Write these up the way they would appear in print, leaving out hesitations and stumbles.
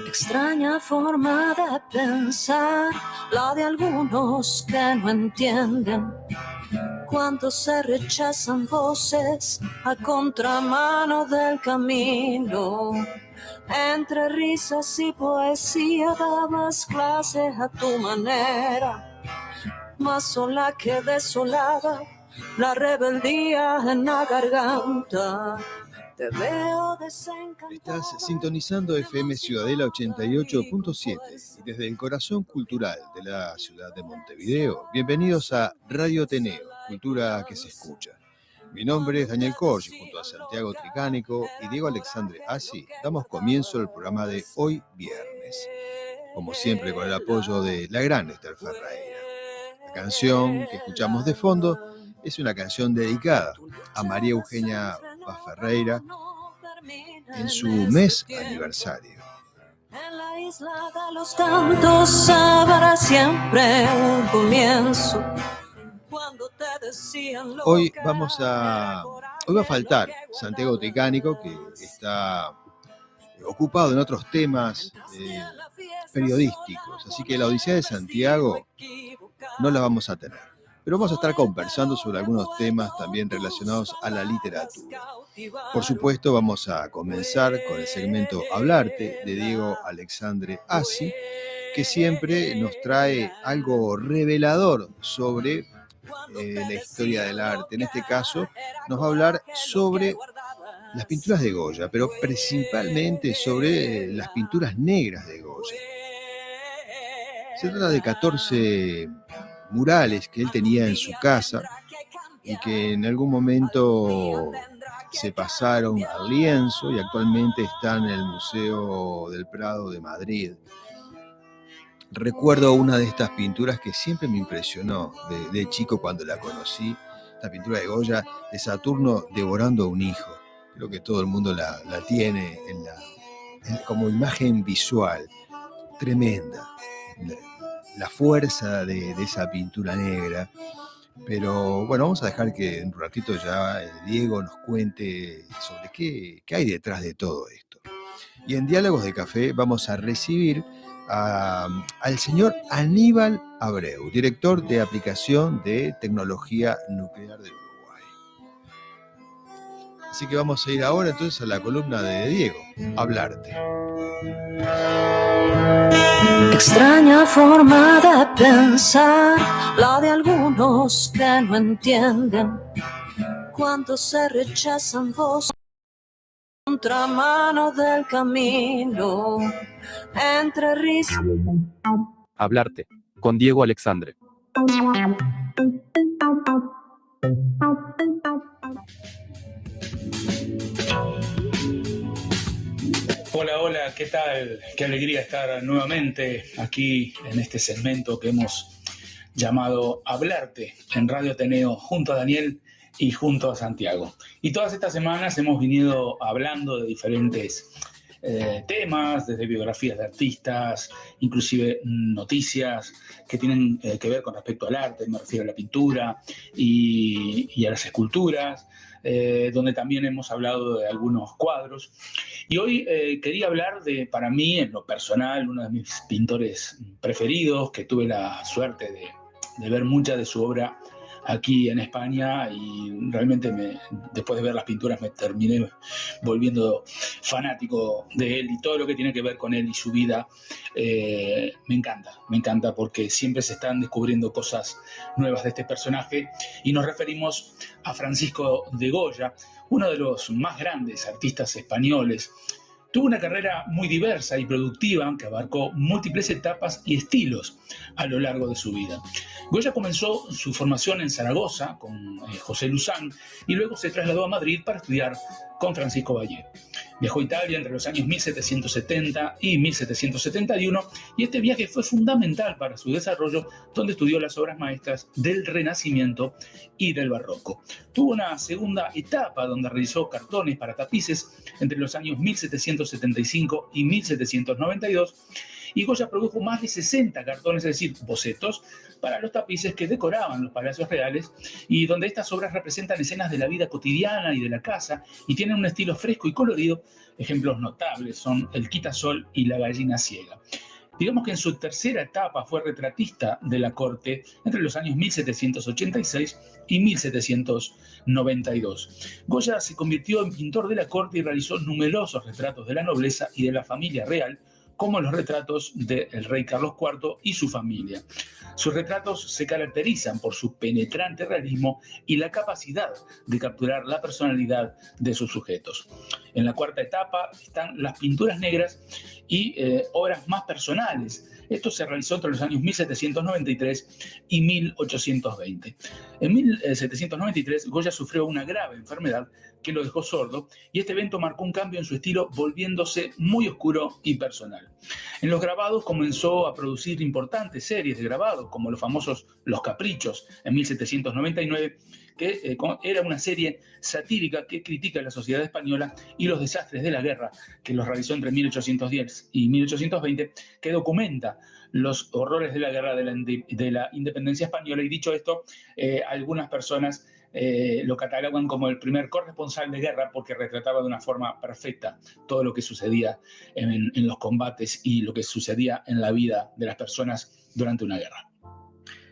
Extraña forma de pensar, la de algunos que no entienden cuando se rechazan voces a contramano del camino. Entre risas y poesía dabas clases a tu manera, más sola que desolada, la rebeldía en la garganta. Te veo desencantada. Estás sintonizando FM Ciudadela 88.7 y desde el corazón cultural de la ciudad de Montevideo, bienvenidos a Radio Ateneo, cultura que se escucha. Mi nombre es Daniel Corsi, junto a Santiago Tricánico y Diego Alexandre Assi, damos comienzo al programa de hoy viernes. Como siempre, con el apoyo de la gran Esther Ferreira. La canción que escuchamos de fondo es una canción dedicada a María Eugenia Paz Ferreira en su mes aniversario. En la isla de los cantos habrá siempre un comienzo. Hoy va a faltar Santiago Tricánico, que está ocupado en otros temas periodísticos, así que la Odisea de Santiago no la vamos a tener. Pero vamos a estar conversando sobre algunos temas también relacionados a la literatura. Por supuesto, vamos a comenzar con el segmento Hablarte de Diego Alexandre Assi, que siempre nos trae algo revelador sobre la historia del arte. En este caso, nos va a hablar sobre las pinturas de Goya, pero principalmente sobre las pinturas negras de Goya. Se trata de 14 murales que él tenía en su casa y que en algún momento se pasaron al lienzo y actualmente están en el Museo del Prado de Madrid. Recuerdo una de estas pinturas que siempre me impresionó de chico cuando la conocí, esta pintura de Goya de Saturno devorando a un hijo. Creo que todo el mundo la tiene como imagen visual, tremenda. La fuerza de esa pintura negra. Pero bueno, vamos a dejar que en un ratito ya Diego nos cuente sobre qué hay detrás de todo esto. Y en Diálogos de Café vamos a recibir al señor Aníbal Abreu, director de aplicación de tecnología nuclear de Uruguay. Así que vamos a ir ahora entonces a la columna de Diego, Hablarte. Extraña forma de pensar, la de algunos que no entienden cuando se rechazan voces a contramano del camino. Entre risas. Hablarte, con Diego Alexandre. Hola, ¿qué tal? Qué alegría estar nuevamente aquí en este segmento que hemos llamado Hablarte en Radio Ateneo junto a Daniel y junto a Santiago. Y todas estas semanas hemos venido hablando de diferentes temas, desde biografías de artistas, inclusive noticias que tienen que ver con respecto al arte, me refiero a la pintura y a las esculturas, donde también hemos hablado de algunos cuadros. Y hoy quería hablar de, para mí, en lo personal, uno de mis pintores preferidos, que tuve la suerte de ver mucha de su obra aquí en España, y realmente después de ver las pinturas me terminé volviendo fanático de él, y todo lo que tiene que ver con él y su vida me encanta porque siempre se están descubriendo cosas nuevas de este personaje, y nos referimos a Francisco de Goya, uno de los más grandes artistas españoles. Tuvo una carrera muy diversa y productiva que abarcó múltiples etapas y estilos a lo largo de su vida. Goya comenzó su formación en Zaragoza con José Luzán y luego se trasladó a Madrid para estudiar con Francisco Valle. Viajó a Italia entre los años 1770 y 1771 y este viaje fue fundamental para su desarrollo, donde estudió las obras maestras del Renacimiento y del Barroco. Tuvo una segunda etapa donde realizó cartones para tapices entre los años 1775 y 1792 Y Goya produjo más de 60 cartones, es decir, bocetos, para los tapices que decoraban los palacios reales y donde estas obras representan escenas de la vida cotidiana y de la casa y tienen un estilo fresco y colorido. Ejemplos notables son El quitasol y La gallina ciega. Digamos que en su tercera etapa fue retratista de la corte entre los años 1786 y 1792. Goya se convirtió en pintor de la corte y realizó numerosos retratos de la nobleza y de la familia real, como los retratos del rey Carlos IV y su familia. Sus retratos se caracterizan por su penetrante realismo y la capacidad de capturar la personalidad de sus sujetos. En la cuarta etapa están las pinturas negras y obras más personales. Esto se realizó entre los años 1793 y 1820. En 1793, Goya sufrió una grave enfermedad que lo dejó sordo y este evento marcó un cambio en su estilo, volviéndose muy oscuro y personal. En los grabados comenzó a producir importantes series de grabados, como los famosos Los Caprichos, en 1799, que era una serie satírica que critica la sociedad española y los desastres de la guerra, que los realizó entre 1810 y 1820, que documenta los horrores de la guerra de la independencia española. Y dicho esto, algunas personas lo catalogan como el primer corresponsal de guerra porque retrataba de una forma perfecta todo lo que sucedía en los combates y lo que sucedía en la vida de las personas durante una guerra.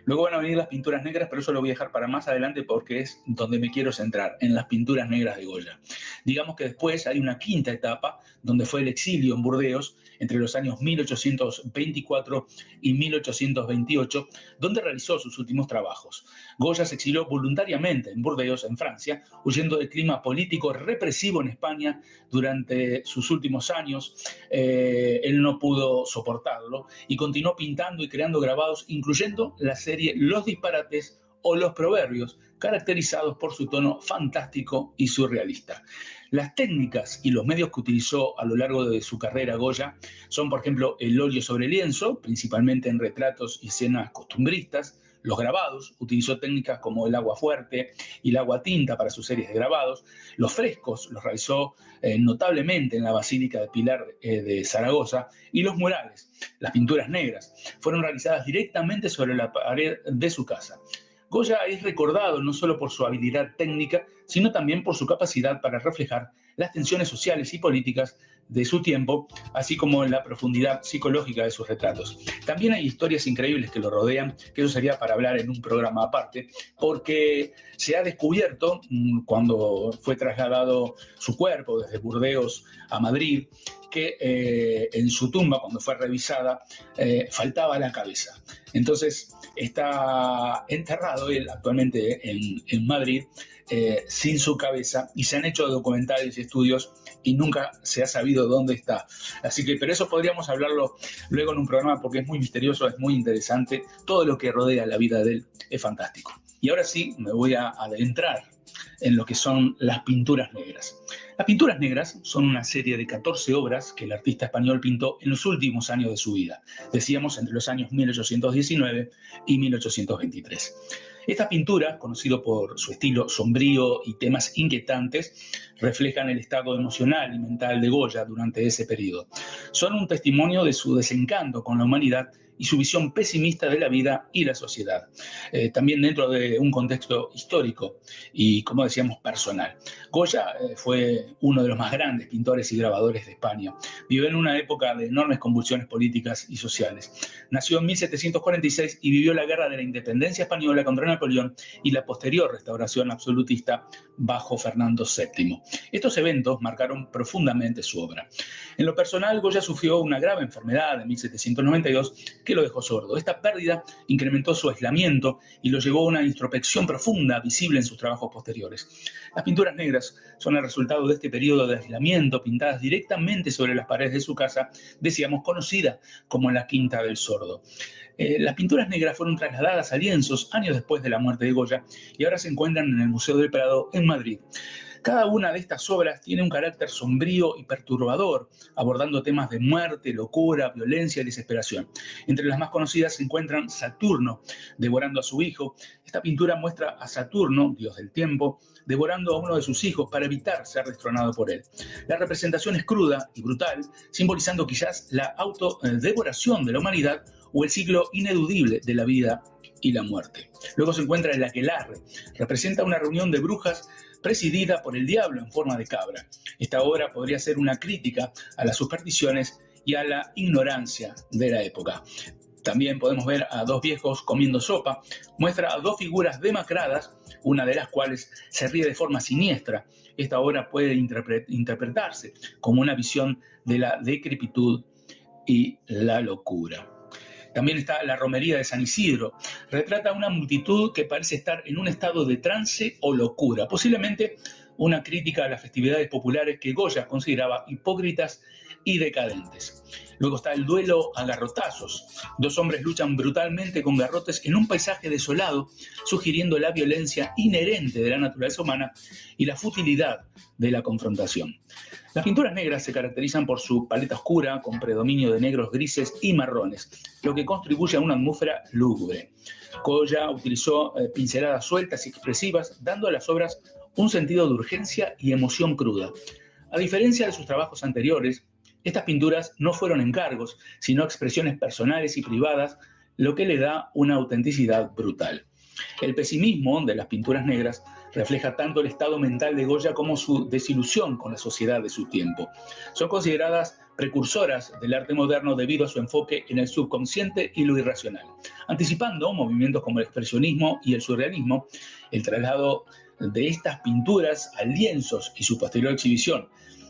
Luego van a venir las pinturas negras, pero eso lo voy a dejar para más adelante porque es donde me quiero centrar, en las pinturas negras de Goya. Digamos que después hay una quinta etapa, donde fue el exilio en Burdeos, entre los años 1824 y 1828, donde realizó sus últimos trabajos. Goya se exilió voluntariamente en Burdeos, en Francia, huyendo del clima político represivo en España durante sus últimos años. Él no pudo soportarlo y continuó pintando y creando grabados, incluyendo la serie Los disparates o Los proverbios, caracterizados por su tono fantástico y surrealista. Las técnicas y los medios que utilizó a lo largo de su carrera Goya son, por ejemplo, el óleo sobre lienzo, principalmente en retratos y escenas costumbristas. Los grabados, utilizó técnicas como el agua fuerte y el agua tinta para sus series de grabados. Los frescos los realizó notablemente en la Basílica de Pilar de Zaragoza. Y los murales, las pinturas negras, fueron realizadas directamente sobre la pared de su casa. Goya es recordado no solo por su habilidad técnica, sino también por su capacidad para reflejar las tensiones sociales y políticas de su tiempo, así como la profundidad psicológica de sus retratos. También hay historias increíbles que lo rodean, que eso sería para hablar en un programa aparte, porque se ha descubierto, cuando fue trasladado su cuerpo desde Burdeos a Madrid, que en su tumba, cuando fue revisada, faltaba la cabeza. Entonces está enterrado él actualmente en Madrid sin su cabeza, y se han hecho documentales y estudios y nunca se ha sabido dónde está. Así que, pero eso podríamos hablarlo luego en un programa porque es muy misterioso, es muy interesante. Todo lo que rodea la vida de él es fantástico. Y ahora sí me voy a adentrar en lo que son las pinturas negras. Las pinturas negras son una serie de 14 obras que el artista español pintó en los últimos años de su vida. Decíamos entre los años 1819 y 1823. Esta pintura, conocido por su estilo sombrío y temas inquietantes, reflejan el estado emocional y mental de Goya durante ese periodo. Son un testimonio de su desencanto con la humanidad y su visión pesimista de la vida y la sociedad, también dentro de un contexto histórico y, como decíamos, personal. Goya fue uno de los más grandes pintores y grabadores de España. Vivió en una época de enormes convulsiones políticas y sociales. Nació en 1746 y vivió la Guerra de la Independencia Española contra Napoleón y la posterior restauración absolutista bajo Fernando VII. Estos eventos marcaron profundamente su obra. En lo personal, Goya sufrió una grave enfermedad en 1792 que lo dejó sordo. Esta pérdida incrementó su aislamiento y lo llevó a una introspección profunda visible en sus trabajos posteriores. Las pinturas negras son el resultado de este periodo de aislamiento, pintadas directamente sobre las paredes de su casa, decíamos, conocida como la Quinta del Sordo. Las pinturas negras fueron trasladadas a lienzos años después de la muerte de Goya y ahora se encuentran en el Museo del Prado en Madrid. Cada una de estas obras tiene un carácter sombrío y perturbador, abordando temas de muerte, locura, violencia y desesperación. Entre las más conocidas se encuentran Saturno, devorando a su hijo. Esta pintura muestra a Saturno, dios del tiempo, devorando a uno de sus hijos para evitar ser destronado por él. La representación es cruda y brutal, simbolizando quizás la autodevoración de la humanidad o el ciclo ineludible de la vida y la muerte. Luego se encuentra el aquelarre. Representa una reunión de brujas presidida por el diablo en forma de cabra. Esta obra podría ser una crítica a las supersticiones y a la ignorancia de la época. También podemos ver a dos viejos comiendo sopa. Muestra a dos figuras demacradas, una de las cuales se ríe de forma siniestra. Esta obra puede interpretarse como una visión de la decrepitud y la locura. También está la romería de San Isidro. Retrata una multitud que parece estar en un estado de trance o locura, posiblemente una crítica a las festividades populares que Goya consideraba hipócritas y decadentes. Luego está el duelo a garrotazos. Dos hombres luchan brutalmente con garrotes en un paisaje desolado, sugiriendo la violencia inherente de la naturaleza humana y la futilidad de la confrontación. Las pinturas negras se caracterizan por su paleta oscura, con predominio de negros, grises y marrones, lo que contribuye a una atmósfera lúgubre. Goya utilizó pinceladas sueltas y expresivas, dando a las obras un sentido de urgencia y emoción cruda. A diferencia de sus trabajos anteriores, estas pinturas no fueron encargos, sino expresiones personales y privadas, lo que le da una autenticidad brutal. El pesimismo de las pinturas negras refleja tanto el estado mental de Goya como su desilusión con la sociedad de su tiempo. Son consideradas precursoras del arte moderno debido a su enfoque en el subconsciente y lo irracional. Anticipando movimientos como el expresionismo y el surrealismo, el traslado de estas pinturas a lienzos y su posterior exhibición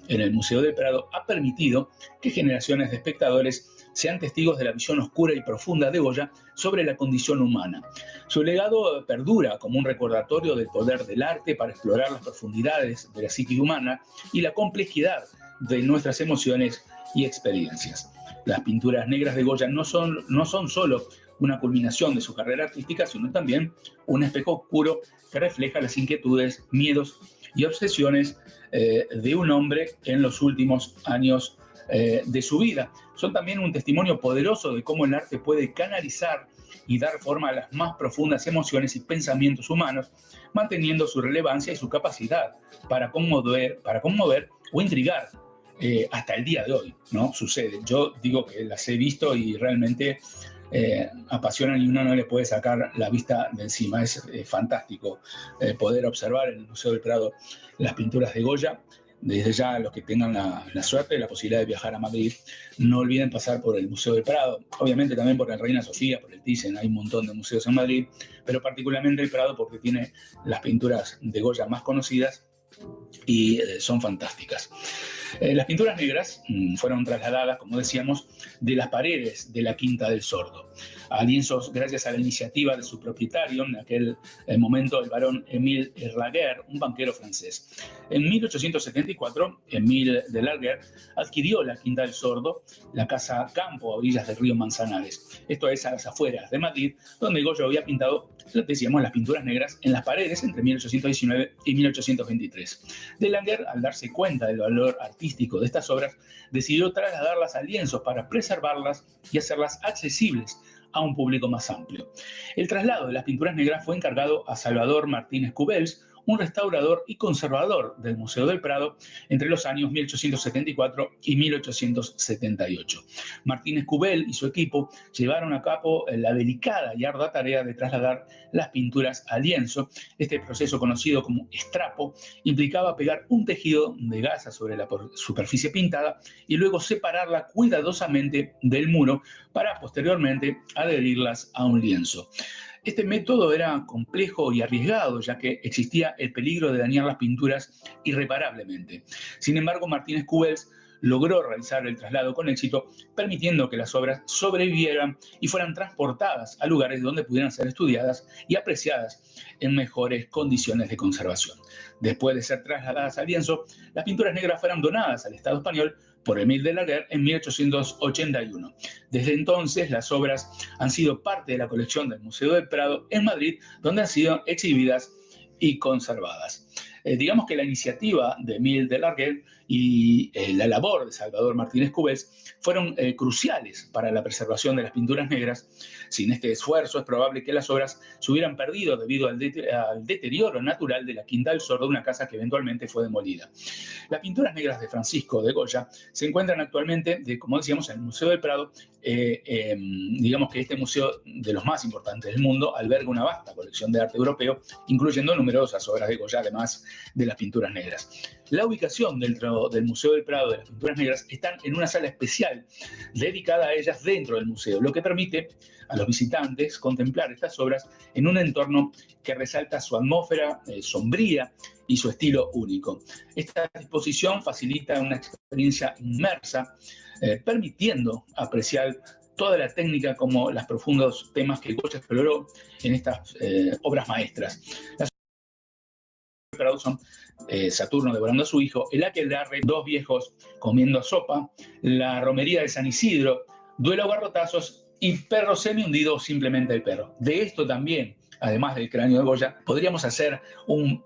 en el Museo del Prado ha permitido que generaciones de espectadores sean testigos de la visión oscura y profunda de Goya sobre la condición humana. Su legado perdura como un recordatorio del poder del arte para explorar las profundidades de la psique humana y la complejidad de nuestras emociones y experiencias. Las pinturas negras de Goya no son solo una culminación de su carrera artística, sino también un espejo oscuro que refleja las inquietudes, miedos y obsesiones de un hombre en los últimos años de su vida. Son también un testimonio poderoso de cómo el arte puede canalizar y dar forma a las más profundas emociones y pensamientos humanos, manteniendo su relevancia y su capacidad para conmover o intrigar hasta el día de hoy, ¿no? Sucede. Yo digo que las he visto y realmente apasionan y uno no le puede sacar la vista de encima. Es fantástico poder observar en el Museo del Prado las pinturas de Goya. Desde ya, los que tengan la suerte y la posibilidad de viajar a Madrid, no olviden pasar por el Museo del Prado, obviamente también por el Reina Sofía, por el Thyssen, hay un montón de museos en Madrid, pero particularmente el Prado porque tiene las pinturas de Goya más conocidas y son fantásticas. Las pinturas negras fueron trasladadas, como decíamos, de las paredes de la Quinta del Sordo a lienzos gracias a la iniciativa de su propietario, en aquel momento el barón Émile Laguerre, un banquero francés. En 1874, Émile de Laguerre adquirió la Quinta del Sordo, la casa campo a orillas del río Manzanares. Esto es a las afueras de Madrid, donde Goya había pintado, decíamos, las pinturas negras en las paredes entre 1819 y 1823. De Laguerre, al darse cuenta del valor artístico de estas obras, decidió trasladarlas a lienzos para preservarlas y hacerlas accesibles a un público más amplio. El traslado de las pinturas negras fue encargado a Salvador Martínez Cubells, un restaurador y conservador del Museo del Prado entre los años 1874 y 1878. Martínez Cubells y su equipo llevaron a cabo la delicada y ardua tarea de trasladar las pinturas a lienzo. Este proceso, conocido como estrapo, implicaba pegar un tejido de gasa sobre la superficie pintada y luego separarla cuidadosamente del muro para posteriormente adherirlas a un lienzo. Este método era complejo y arriesgado, ya que existía el peligro de dañar las pinturas irreparablemente. Sin embargo, Martínez Cubells logró realizar el traslado con éxito, permitiendo que las obras sobrevivieran y fueran transportadas a lugares donde pudieran ser estudiadas y apreciadas en mejores condiciones de conservación. Después de ser trasladadas al lienzo, las pinturas negras fueron donadas al Estado español por Émile de Laguerre en 1881. Desde entonces, las obras han sido parte de la colección del Museo del Prado en Madrid, donde han sido exhibidas y conservadas. Digamos que la iniciativa de Emile Delargue y la labor de Salvador Martínez Cubels fueron cruciales para la preservación de las pinturas negras. Sin este esfuerzo es probable que las obras se hubieran perdido debido al deterioro natural de la Quinta del Sordo, una casa que eventualmente fue demolida. Las pinturas negras de Francisco de Goya se encuentran actualmente, como decíamos, en el Museo del Prado. Digamos que este museo, de los más importantes del mundo, alberga una vasta colección de arte europeo, incluyendo numerosas obras de Goya, además de las pinturas negras. La ubicación dentro del Museo del Prado de las pinturas negras están en una sala especial dedicada a ellas dentro del museo, lo que permite a los visitantes contemplar estas obras en un entorno que resalta su atmósfera sombría y su estilo único. Esta disposición facilita una experiencia inmersa, permitiendo apreciar toda la técnica como los profundos temas que Goya exploró en estas obras maestras. Las son Saturno devorando a su hijo, el aquelarre, dos viejos comiendo sopa, la romería de San Isidro, duelo a garrotazos y perro semi hundido, simplemente el perro. De esto también, además del cráneo de Goya, podríamos hacer un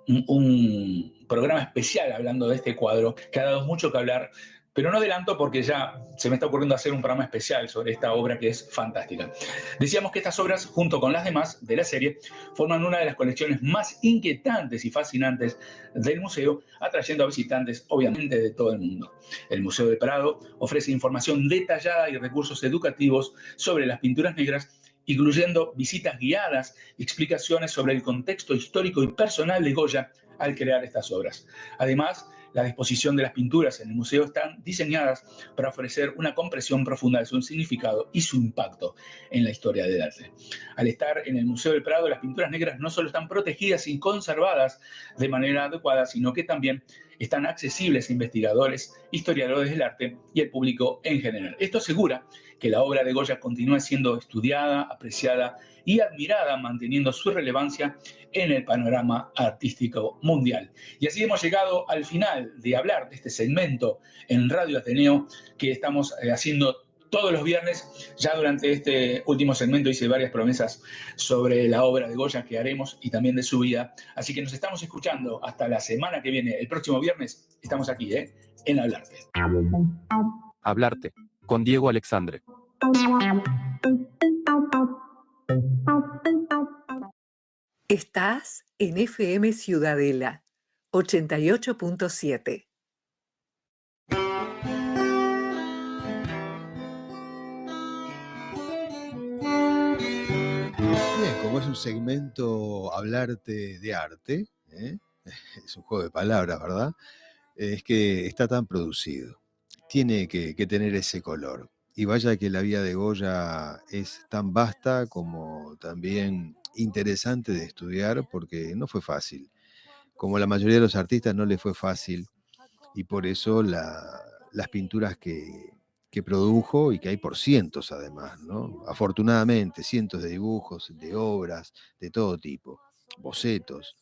programa especial hablando de este cuadro, que ha dado mucho que hablar, pero no adelanto porque ya se me está ocurriendo hacer un programa especial sobre esta obra que es fantástica. Decíamos que estas obras, junto con las demás de la serie, forman una de las colecciones más inquietantes y fascinantes del museo, atrayendo a visitantes, obviamente, de todo el mundo. El Museo del Prado ofrece información detallada y recursos educativos sobre las pinturas negras, incluyendo visitas guiadas y explicaciones sobre el contexto histórico y personal de Goya al crear estas obras. Además, la disposición de las pinturas en el museo están diseñadas para ofrecer una comprensión profunda de su significado y su impacto en la historia del arte. Al estar en el Museo del Prado, las pinturas negras no solo están protegidas y conservadas de manera adecuada, sino que también están accesibles a investigadores, historiadores del arte y el público en general. Esto asegura que la obra de Goya continúe siendo estudiada, apreciada y admirada, manteniendo su relevancia en el panorama artístico mundial. Y así hemos llegado al final de hablar de este segmento en Radio Ateneo que estamos haciendo todos los viernes. Ya durante este último segmento hice varias promesas sobre la obra de Goya que haremos y también de su vida. Así que nos estamos escuchando hasta la semana que viene. El próximo viernes estamos aquí, en Hablarte. Hablarte, con Diego Alexandre. Estás en FM Ciudadela 88.7. Bien, como es un segmento Hablarte de arte, es un juego de palabras, ¿verdad? Es que está tan producido. Tiene que tener ese color. Y vaya que la vida de Goya es tan vasta como también interesante de estudiar, porque no fue fácil. Como la mayoría de los artistas no le fue fácil, y por eso las pinturas que produjo, y que hay por cientos además, ¿no? Afortunadamente, cientos de dibujos, de obras, de todo tipo, bocetos.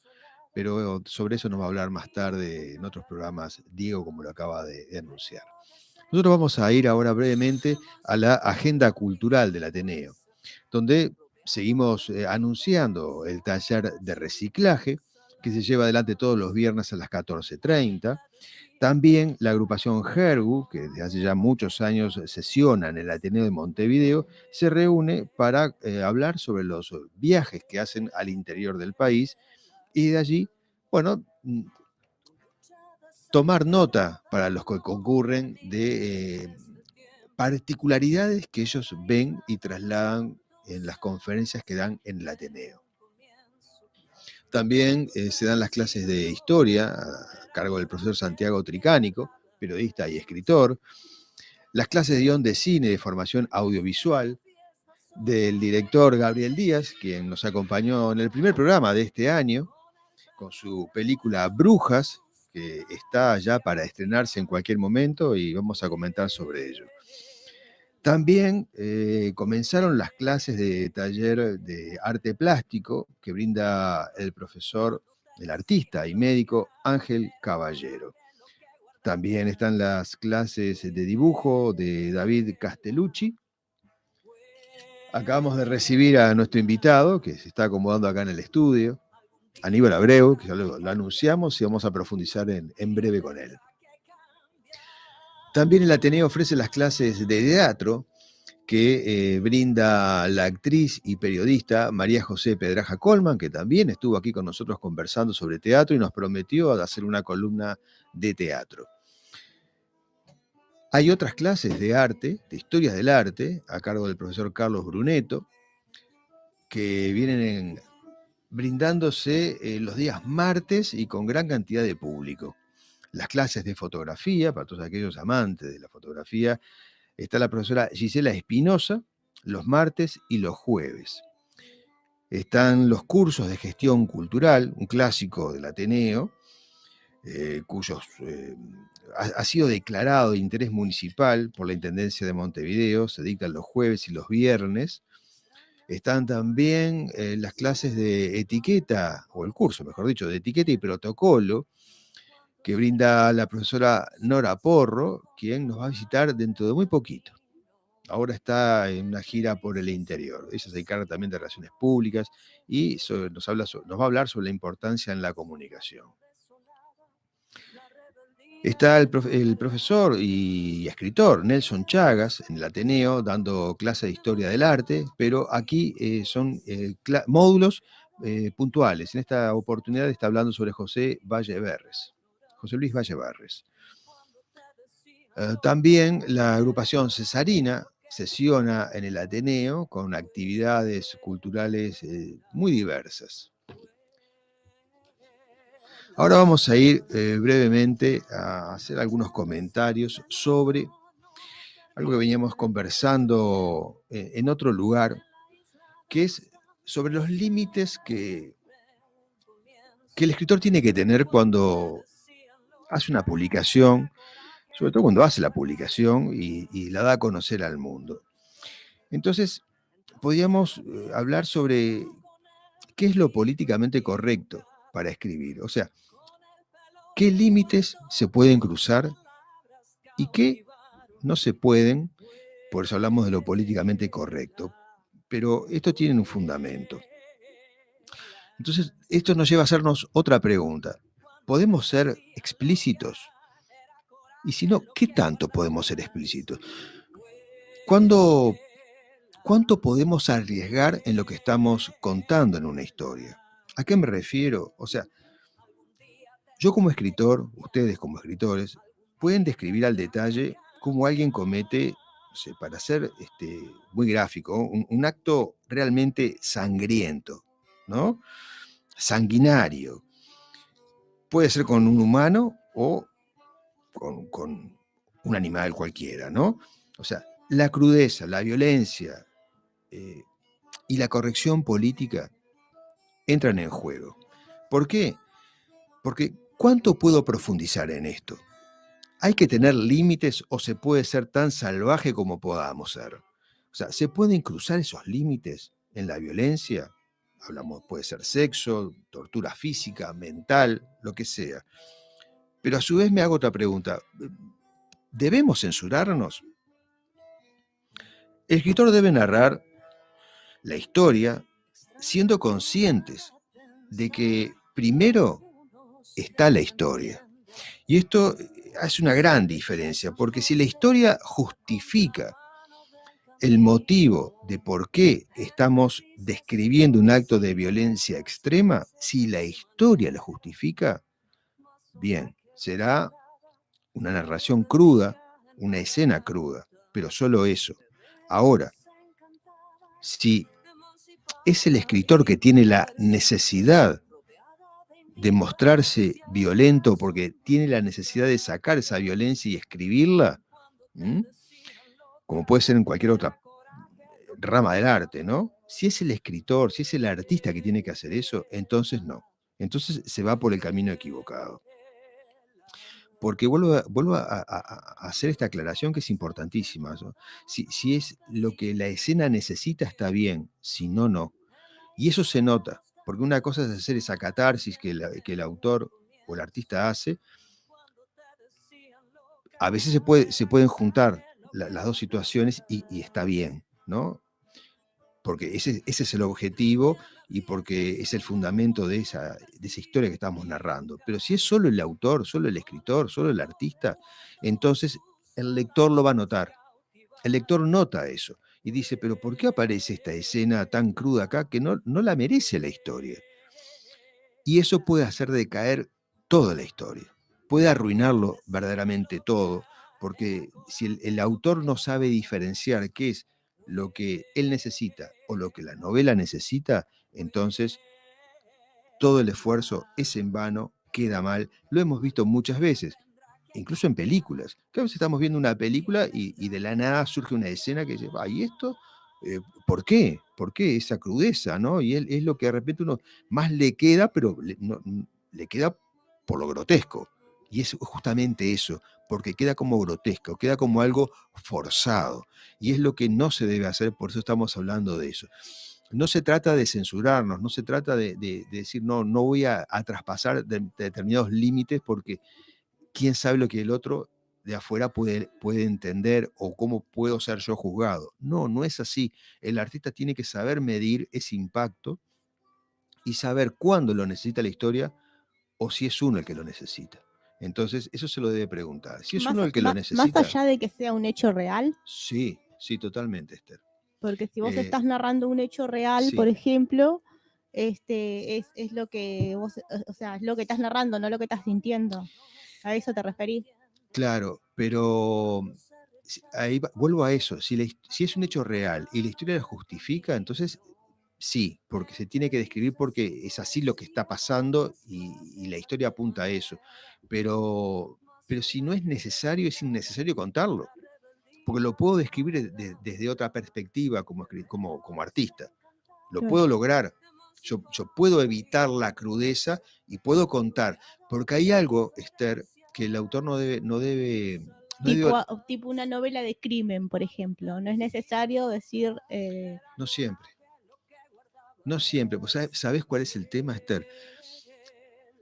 Pero sobre eso nos va a hablar más tarde en otros programas Diego, como lo acaba de anunciar. Nosotros vamos a ir ahora brevemente a la agenda cultural del Ateneo, donde seguimos anunciando el taller de reciclaje que se lleva adelante todos los viernes a las 14:30. También la agrupación Gergu, que desde hace ya muchos años sesiona en el Ateneo de Montevideo, se reúne para hablar sobre los viajes que hacen al interior del país y de allí, bueno, tomar nota para los que concurren de particularidades que ellos ven y trasladan en las conferencias que dan en el Ateneo. También se dan las clases de historia a cargo del profesor Santiago Tricánico, periodista y escritor, las clases de guión de cine de formación audiovisual del director Gabriel Díaz, quien nos acompañó en el primer programa de este año con su película Brujas, que está ya para estrenarse en cualquier momento y vamos a comentar sobre ello. También comenzaron las clases de taller de arte plástico que brinda el profesor, el artista y médico Ángel Caballero. También están las clases de dibujo de David Castellucci. Acabamos de recibir a nuestro invitado que se está acomodando acá en el estudio. Aníbal Abreu, que ya lo anunciamos y vamos a profundizar en breve con él. También el Ateneo ofrece las clases de teatro que brinda la actriz y periodista María José Pedraja Colman, que también estuvo aquí con nosotros conversando sobre teatro y nos prometió hacer una columna de teatro. Hay otras clases de arte, de historias del arte, a cargo del profesor Carlos Bruneto, que vienen brindándose los días martes y con gran cantidad de público. Las clases de fotografía, para todos aquellos amantes de la fotografía, está la profesora Gisela Espinosa, los martes y los jueves. Están los cursos de gestión cultural, un clásico del Ateneo, cuyos ha sido declarado de interés municipal por la Intendencia de Montevideo, se dictan los jueves y los viernes. Están también las clases de etiqueta, o el curso, mejor dicho, de etiqueta y protocolo, que brinda la profesora Nora Porro, quien nos va a visitar dentro de muy poquito. Ahora está en una gira por el interior. Ella se encarga también de relaciones públicas y nos va a hablar sobre la importancia en la comunicación. Está el profesor y escritor Nelson Chagas en el Ateneo dando clase de historia del arte, pero aquí son módulos puntuales. En esta oportunidad está hablando sobre José Luis Valleverres. También la agrupación Cesarina sesiona en el Ateneo con actividades culturales muy diversas. Ahora vamos a ir brevemente a hacer algunos comentarios sobre algo que veníamos conversando en otro lugar, que es sobre los límites que el escritor tiene que tener cuando hace una publicación, sobre todo cuando hace la publicación y la da a conocer al mundo. Entonces, podríamos hablar sobre qué es lo políticamente correcto para escribir. O sea, qué límites se pueden cruzar y qué no se pueden, por eso hablamos de lo políticamente correcto. Pero esto tiene un fundamento. Entonces, esto nos lleva a hacernos otra pregunta. ¿Podemos ser explícitos? Y si no, ¿qué tanto podemos ser explícitos? ¿Cuánto podemos arriesgar en lo que estamos contando en una historia? ¿A qué me refiero? O sea, yo como escritor, ustedes como escritores, pueden describir al detalle cómo alguien comete, no sé, para ser muy gráfico, un acto realmente sangriento, ¿no? Sanguinario. Puede ser con un humano o con un animal cualquiera, ¿no? O sea, la crudeza, la violencia y la corrección política entran en juego. ¿Por qué? Porque ¿cuánto puedo profundizar en esto? ¿Hay que tener límites o se puede ser tan salvaje como podamos ser? O sea, ¿se pueden cruzar esos límites en la violencia? Hablamos, puede ser sexo, tortura física, mental, lo que sea. Pero a su vez me hago otra pregunta. ¿Debemos censurarnos? El escritor debe narrar la historia siendo conscientes de que primero está la historia. Y esto hace una gran diferencia, porque si la historia justifica el motivo de por qué estamos describiendo un acto de violencia extrema, si la historia lo justifica, bien, será una narración cruda, una escena cruda, pero solo eso. Ahora, si es el escritor que tiene la necesidad de mostrarse violento porque tiene la necesidad de sacar esa violencia y escribirla, como puede ser en cualquier otra rama del arte, ¿no? Si es el escritor, si es el artista que tiene que hacer eso, entonces no. Entonces se va por el camino equivocado. Porque vuelvo a hacer esta aclaración que es importantísima, ¿no? Si es lo que la escena necesita, está bien, si no, no. Y eso se nota, porque una cosa es hacer esa catarsis que el autor o el artista hace. A veces se pueden juntar las dos situaciones y está bien, ¿no? Porque ese es el objetivo y porque es el fundamento de esa historia que estamos narrando. Pero si es solo el autor, solo el escritor, solo el artista, entonces el lector lo va a notar. El lector nota eso y dice, pero ¿por qué aparece esta escena tan cruda acá que no la merece la historia? Y eso puede hacer decaer toda la historia, puede arruinarlo verdaderamente todo, porque si el autor no sabe diferenciar qué es lo que él necesita o lo que la novela necesita, entonces todo el esfuerzo es en vano, queda mal. Lo hemos visto muchas veces, incluso en películas. Que a veces estamos viendo una película y de la nada surge una escena que dice, ¿y esto? ¿Por qué? ¿Por qué esa crudeza? ¿No? Y es lo que de repente uno más le queda, pero le queda por lo grotesco. Y es justamente eso, porque queda como grotesco, queda como algo forzado. Y es lo que no se debe hacer, por eso estamos hablando de eso. No se trata de censurarnos, no se trata de decir, no voy a traspasar determinados límites porque quién sabe lo que el otro de afuera puede entender o cómo puedo ser yo juzgado. No es así. El artista tiene que saber medir ese impacto y saber cuándo lo necesita la historia o si es uno el que lo necesita. Entonces, eso se lo debe preguntar. Si es uno el que lo Más necesita... allá de que sea un hecho real. Sí, totalmente, Esther. Porque si vos estás narrando un hecho real, sí. por ejemplo, es lo que vos, o sea, es lo que estás narrando, no lo que estás sintiendo. ¿A eso te referís? Claro, pero ahí vuelvo a eso. Si es un hecho real y la historia lo justifica, entonces sí, porque se tiene que describir porque es así lo que está pasando y la historia apunta a eso. Pero si no es necesario, es innecesario contarlo. Porque lo puedo describir desde otra perspectiva como artista. Lo puedo lograr. Yo puedo evitar la crudeza y puedo contar. Porque hay algo, Esther, que el autor no debe tipo una novela de crimen, por ejemplo. No es necesario decir... No siempre. Pues ¿sabés cuál es el tema, Esther?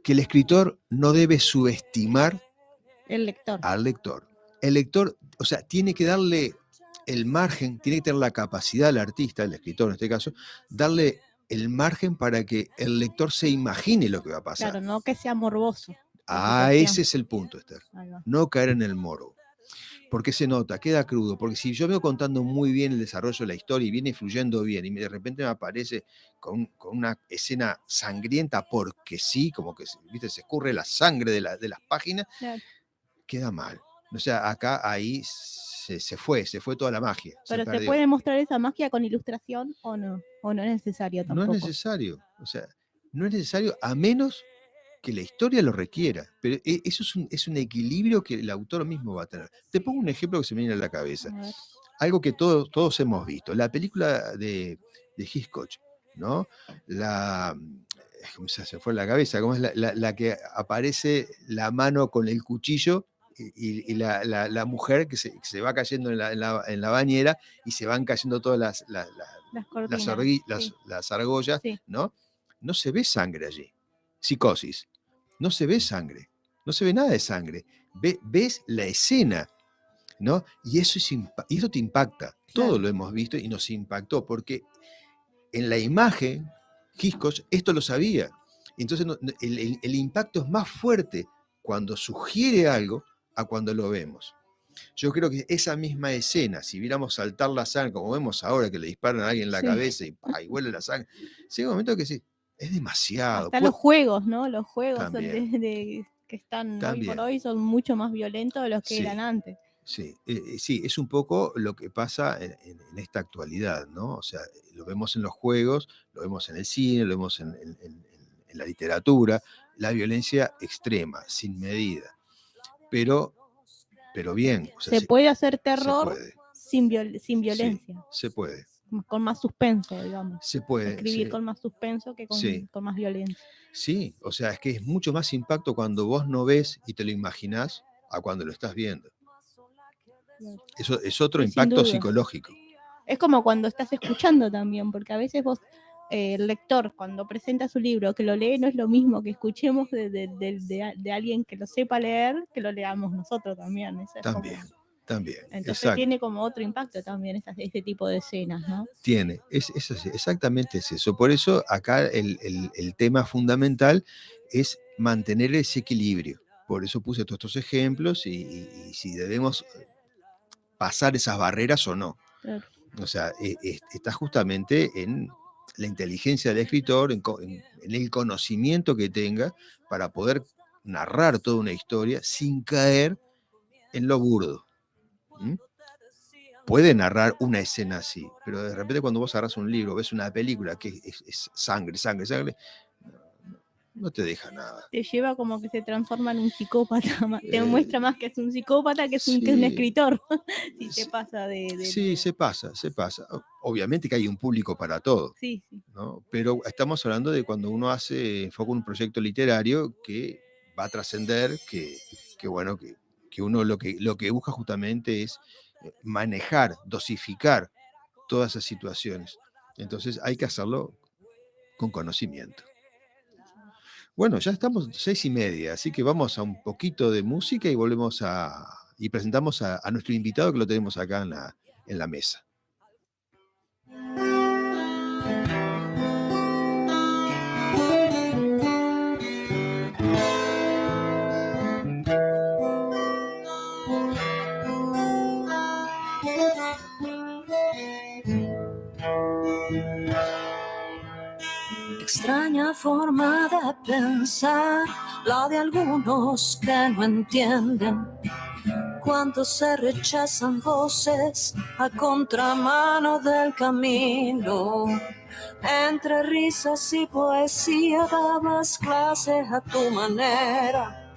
Que el escritor no debe subestimar al lector. El lector, o sea, tiene que darle el margen, tiene que tener la capacidad del artista, el escritor en este caso, darle el margen para que el lector se imagine lo que va a pasar. Claro, no que sea morboso. Ese es el punto, Esther. No caer en el morbo. Porque se nota, queda crudo. Porque si yo veo contando muy bien el desarrollo de la historia y viene fluyendo bien y de repente me aparece con una escena sangrienta porque sí, como que ¿viste? Se escurre la sangre de las páginas, claro, queda mal. O sea, ahí se fue toda la magia. Pero ¿se puede mostrar esa magia con ilustración o no? ¿O no es necesario tampoco? No es necesario. O sea, no es necesario a menos que la historia lo requiera, pero eso es un equilibrio que el autor mismo va a tener. Te pongo un ejemplo que se me viene a la cabeza. Algo que todos hemos visto. La película de Hitchcock, ¿no? ¿Cómo se fue en la cabeza? ¿Cómo es la que aparece la mano con el cuchillo y la mujer que se va cayendo en la bañera y se van cayendo todas las argollas, sí, ¿no? No se ve sangre allí. Psicosis. No se ve sangre, no se ve nada de sangre. Ves la escena, ¿no? Y eso te impacta. Claro. Todo lo hemos visto y nos impactó, porque en la imagen, Hitchcock esto lo sabía. Entonces el impacto es más fuerte cuando sugiere algo a cuando lo vemos. Yo creo que esa misma escena, si viéramos saltar la sangre, como vemos ahora que le disparan a alguien en la cabeza y huele la sangre, llega un momento que sí, es demasiado. Hasta los juegos, ¿no? Los juegos que están hoy por hoy son mucho más violentos de los que eran antes. Sí, es un poco lo que pasa en esta actualidad, ¿no? O sea, lo vemos en los juegos, lo vemos en el cine, lo vemos en la literatura, la violencia extrema, sin medida. Pero bien. O sea, se puede hacer terror sin violencia. Sí, se puede. Con más suspenso, digamos. Se puede. Escribir con más suspenso que con más violencia. Sí, o sea, es que es mucho más impacto cuando vos no ves y te lo imaginás a cuando lo estás viendo. Eso es otro impacto psicológico. Es como cuando estás escuchando también, porque a veces vos, el lector, cuando presenta su libro, que lo lee, no es lo mismo que escuchemos de alguien que lo sepa leer, que lo leamos nosotros también. También. También, Entonces exacto. tiene como otro impacto también este tipo de escenas, ¿no? Tiene, es así, exactamente es eso. Por eso acá el tema fundamental es mantener ese equilibrio. Por eso puse todos estos ejemplos y si debemos pasar esas barreras o no. Claro. O sea, está justamente en la inteligencia del escritor, en el conocimiento que tenga para poder narrar toda una historia sin caer en lo burdo. ¿Mm? Puede narrar una escena así, pero de repente cuando vos agarras un libro, ves una película que es sangre, sangre, sangre, no te deja nada. Te lleva como que se transforma en un psicópata, te Eh, muestra más que es un psicópata que es un sí, escritor, si sí, se pasa sí, se pasa, se pasa. Obviamente que hay un público para todo, Sí, sí. ¿no? Pero estamos hablando de cuando uno enfoca un proyecto literario que va a trascender, que bueno, que uno lo que busca justamente es manejar, dosificar todas esas situaciones. Entonces hay que hacerlo con conocimiento. Bueno, ya estamos 6:30, así que vamos a un poquito de música y volvemos y presentamos a nuestro invitado que lo tenemos acá en la mesa. Extraña forma de pensar, la de algunos que no entienden cuando se rechazan voces a contramano del camino. Entre risas y poesía dabas clases a tu manera,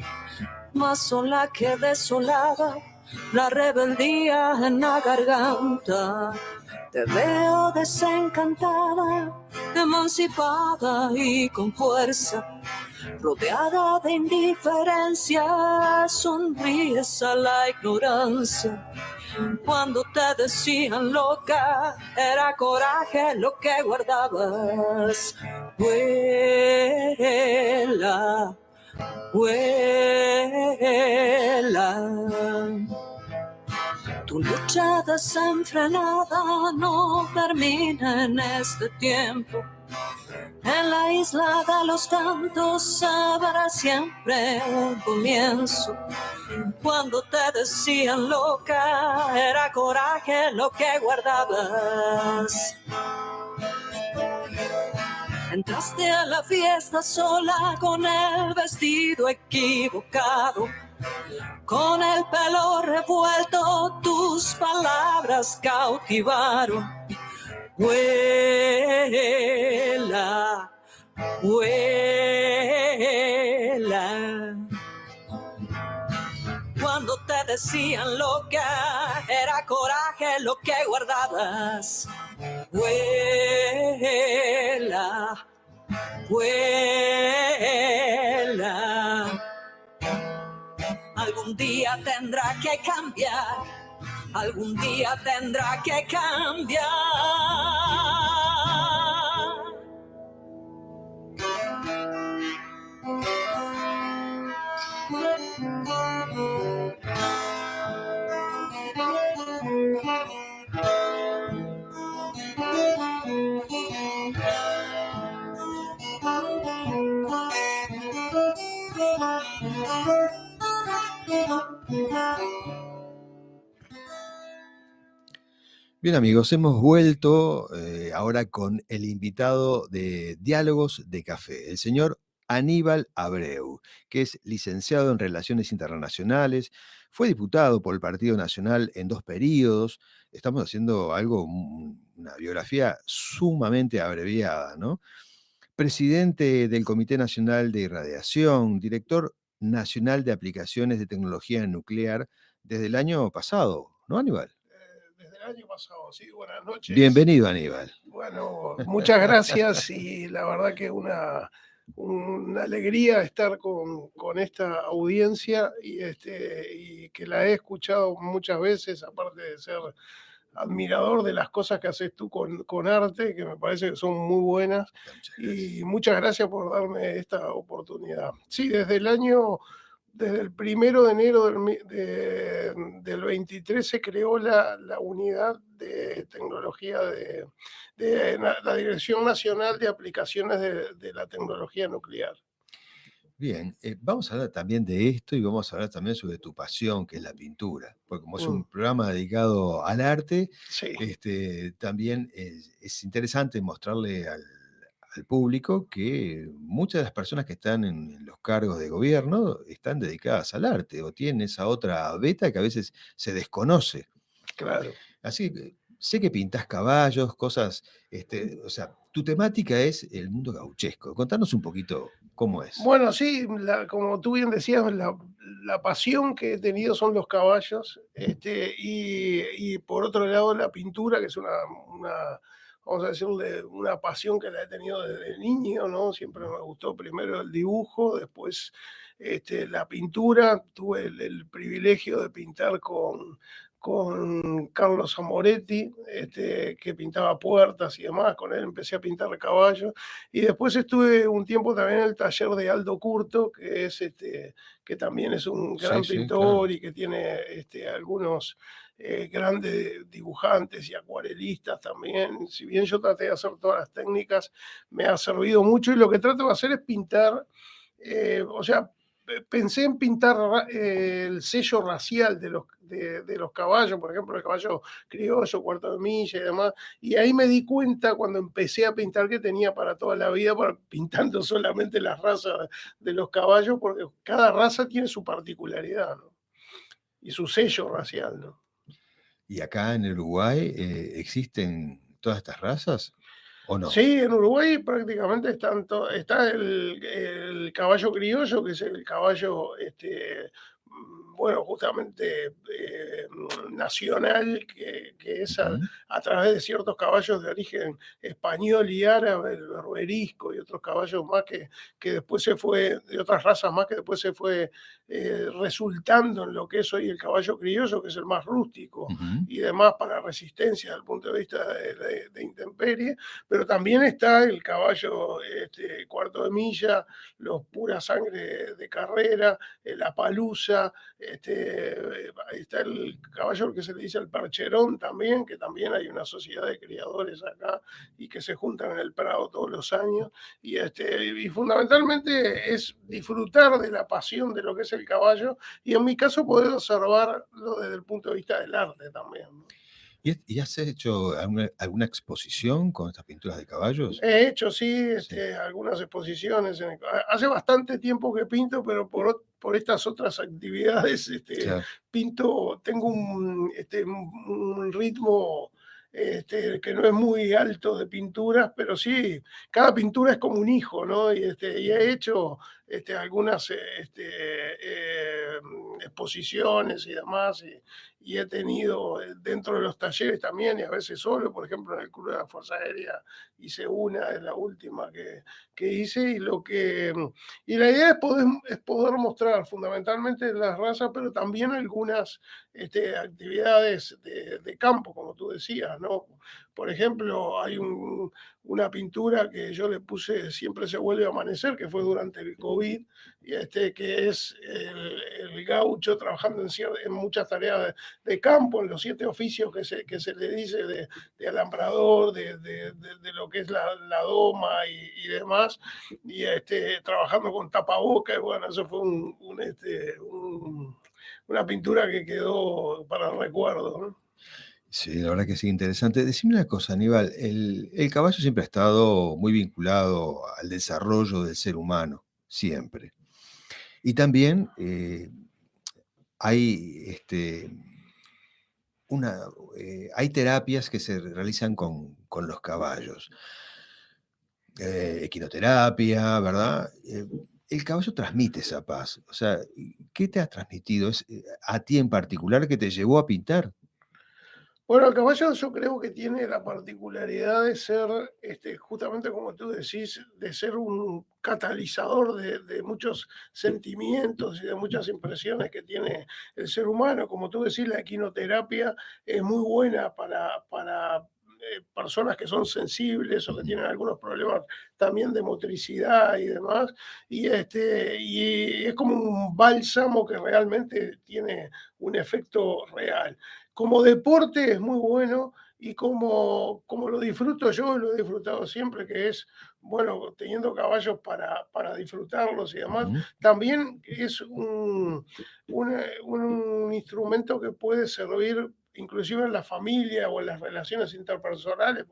más sola que desolada, la rebeldía en la garganta. Te veo desencantada, emancipada y con fuerza, rodeada de indiferencia, sonríes a la ignorancia. Cuando te decían loca, era coraje lo que guardabas. Vuela, vuela. Tu lucha desenfrenada no termina en este tiempo. En la isla de los cantos habrá siempre un comienzo. Cuando te decían loca, era coraje lo que guardabas. Entraste a la fiesta sola con el vestido equivocado, con el pelo revuelto, tus palabras cautivaron. Vuela, vuela. Cuando te decían loca, era coraje lo que guardabas. Vuela, vuela. Algún día tendrá que cambiar, algún día tendrá que cambiar. Bien amigos, hemos vuelto ahora con el invitado de Diálogos de Café, el señor Aníbal Abreu, que es licenciado en Relaciones Internacionales, fue diputado por el Partido Nacional en 2 períodos. Estamos haciendo una biografía sumamente abreviada, ¿no? Presidente del Comité Nacional de Irradiación, director nacional de aplicaciones de tecnología nuclear desde el año pasado, ¿no, Aníbal? Desde el año pasado, sí, buenas noches. Bienvenido, Aníbal. Bueno, muchas gracias y la verdad que una alegría estar con esta audiencia y que la he escuchado muchas veces, aparte de ser admirador de las cosas que haces tú con arte, que me parece que son muy buenas. Y muchas gracias por darme esta oportunidad. Sí, desde el año desde el 1 de enero del 23 se creó la unidad de tecnología de la Dirección Nacional de Aplicaciones de la Tecnología Nuclear. Bien, vamos a hablar también de esto y vamos a hablar también sobre tu pasión, que es la pintura, porque como es un programa dedicado al arte, Sí, también es interesante mostrarle al público que muchas de las personas que están en los cargos de gobierno están dedicadas al arte o tienen esa otra beta que a veces se desconoce. claro. Así que sé que pintás caballos, cosas, o sea, tu temática es el mundo gauchesco. Contanos un poquito cómo es. Bueno, sí, como tú bien decías, la pasión que he tenido son los caballos, y por otro lado la pintura, que es vamos a decirle, una pasión que la he tenido desde niño, ¿no? Siempre me gustó primero el dibujo, después la pintura. Tuve el privilegio de pintar con Carlos Amoretti, que pintaba puertas y demás. Con él empecé a pintar caballos. Y después estuve un tiempo también en el taller de Aldo Curto, que también es un gran Sí, pintor, claro. y que tiene algunos grandes dibujantes y acuarelistas también. Si bien yo traté de hacer todas las técnicas, me ha servido mucho, y lo que trato de hacer es pintar, o sea, pensé en pintar el sello racial de los caballos, por ejemplo, el caballo criollo, cuarto de milla y demás, y ahí me di cuenta cuando empecé a pintar que tenía para toda la vida, pintando solamente las razas de los caballos, porque cada raza tiene su particularidad, ¿no? Y su sello racial, ¿no? ¿Y acá en Uruguay existen todas estas razas o no? Sí, en Uruguay prácticamente está el caballo criollo, que es el caballo, bueno, justamente nacional, que es Ujú. a través de ciertos caballos de origen español y árabe, el berberisco y otros caballos más que después de otras razas más, que después se fue resultando en lo que es hoy el caballo criollo, que es el más rústico Ujú. y demás, para resistencia desde el punto de vista de intemperie. Pero también está el caballo cuarto de milla, los pura sangre de carrera, la palusa, está el caballo que se le dice el percherón también, que también hay una sociedad de criadores acá y que se juntan en el Prado todos los años. Y fundamentalmente es disfrutar de la pasión de lo que es el caballo, y en mi caso poder observarlo desde el punto de vista del arte también, ¿no? ¿Y has hecho alguna exposición con estas pinturas de caballos? He hecho, sí, Sí, algunas exposiciones. Hace bastante tiempo que pinto, pero por estas otras actividades, claro. tengo un ritmo que no es muy alto de pinturas, pero sí, cada pintura es como un hijo, ¿no? Y he hecho algunas exposiciones y demás, y he tenido dentro de los talleres también, y a veces solo, por ejemplo, en el Club de la Fuerza Aérea hice una, es la última que hice, y la idea es poder mostrar fundamentalmente las razas, pero también algunas actividades de campo, como tú decías, ¿no? Por ejemplo, hay una pintura que yo le puse Siempre se vuelve a amanecer, que fue durante el COVID, y que es el gaucho trabajando en muchas tareas de campo, en los 7 oficios que se le dice, de alambrador, de lo que es la doma y demás, y trabajando con tapabocas. Y bueno, eso fue una pintura que quedó para el recuerdo, ¿no? Sí, la verdad que sí, interesante. Decime una cosa, Aníbal, el caballo siempre ha estado muy vinculado al desarrollo del ser humano, siempre. Y también hay, una, hay terapias que se realizan con los caballos. Equinoterapia, ¿verdad? El caballo transmite esa paz. O sea, ¿qué te ha transmitido? ¿Es a ti en particular que te llevó a pintar? Bueno, el caballo yo creo que tiene la particularidad de ser, justamente como tú decís, de ser un catalizador de muchos sentimientos y de muchas impresiones que tiene el ser humano. Como tú decís, la equinoterapia es muy buena para personas que son sensibles o que tienen algunos problemas también de motricidad y demás, y es como un bálsamo que realmente tiene un efecto real. Como deporte es muy bueno y como lo disfruto yo, lo he disfrutado siempre, que es, bueno, teniendo caballos para disfrutarlos y demás, Ujú. también es un instrumento que puede servir inclusive en la familia o en las relaciones interpersonales.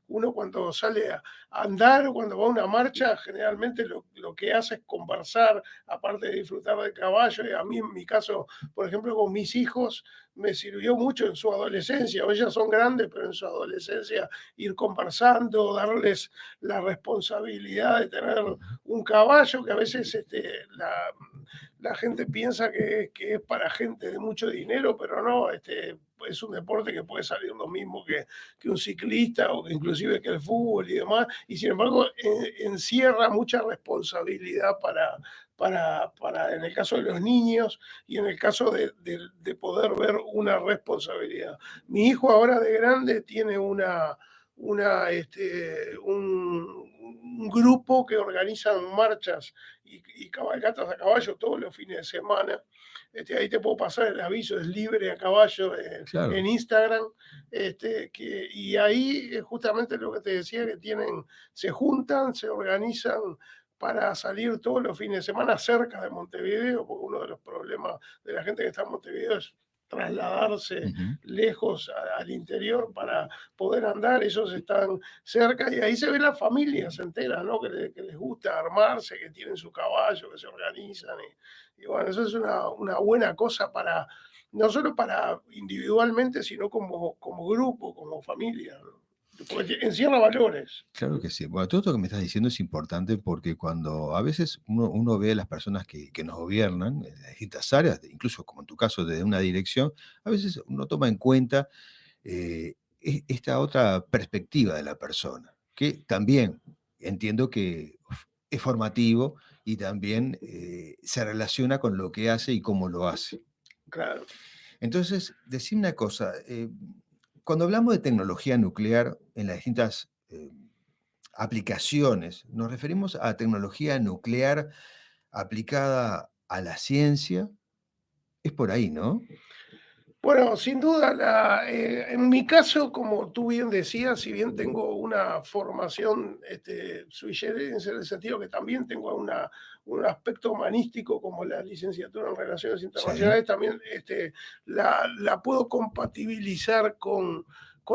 Uno cuando sale a andar o cuando va a una marcha, generalmente lo que hace es conversar, aparte de disfrutar del caballo. Y a mí, en mi caso, por ejemplo, con mis hijos, me sirvió mucho en su adolescencia. Ellas son grandes, pero en su adolescencia ir conversando, darles la responsabilidad de tener un caballo, que a veces la gente piensa que es para gente de mucho dinero, pero no, es un deporte que puede salir lo mismo que un ciclista o que inclusive que el fútbol y demás, y sin embargo encierra mucha responsabilidad en el caso de los niños y en el caso de poder ver una responsabilidad. Mi hijo ahora de grande tiene un grupo que organizan marchas y cabalgatas a caballo todos los fines de semana. Ahí te puedo pasar el aviso, es libre a caballo Claro. en Instagram. Y ahí justamente lo que te decía, que se juntan, se organizan para salir todos los fines de semana cerca de Montevideo, porque uno de los problemas de la gente que está en Montevideo es trasladarse Ujú. lejos al interior para poder andar. Ellos están cerca y ahí se ven las familias enteras, ¿no? Que les gusta armarse, que tienen su caballo, que se organizan. Y bueno, eso es una buena cosa no solo para individualmente, sino como grupo, como familia, ¿no? Porque encierra valores. Claro que sí. Bueno, todo esto que me estás diciendo es importante porque cuando a veces uno ve a las personas que nos gobiernan en las distintas áreas, incluso como en tu caso desde una dirección, a veces uno toma en cuenta esta otra perspectiva de la persona, que también entiendo que es formativo y también se relaciona con lo que hace y cómo lo hace. Claro. Entonces, decime una cosa, cuando hablamos de tecnología nuclear en las distintas aplicaciones, nos referimos a tecnología nuclear aplicada a la ciencia, es por ahí, ¿no? Bueno, sin duda, en mi caso, como tú bien decías, si bien tengo una formación sui generis, en el sentido que también tengo un aspecto humanístico como la licenciatura en Relaciones Sí. Internacionales, también la puedo compatibilizar con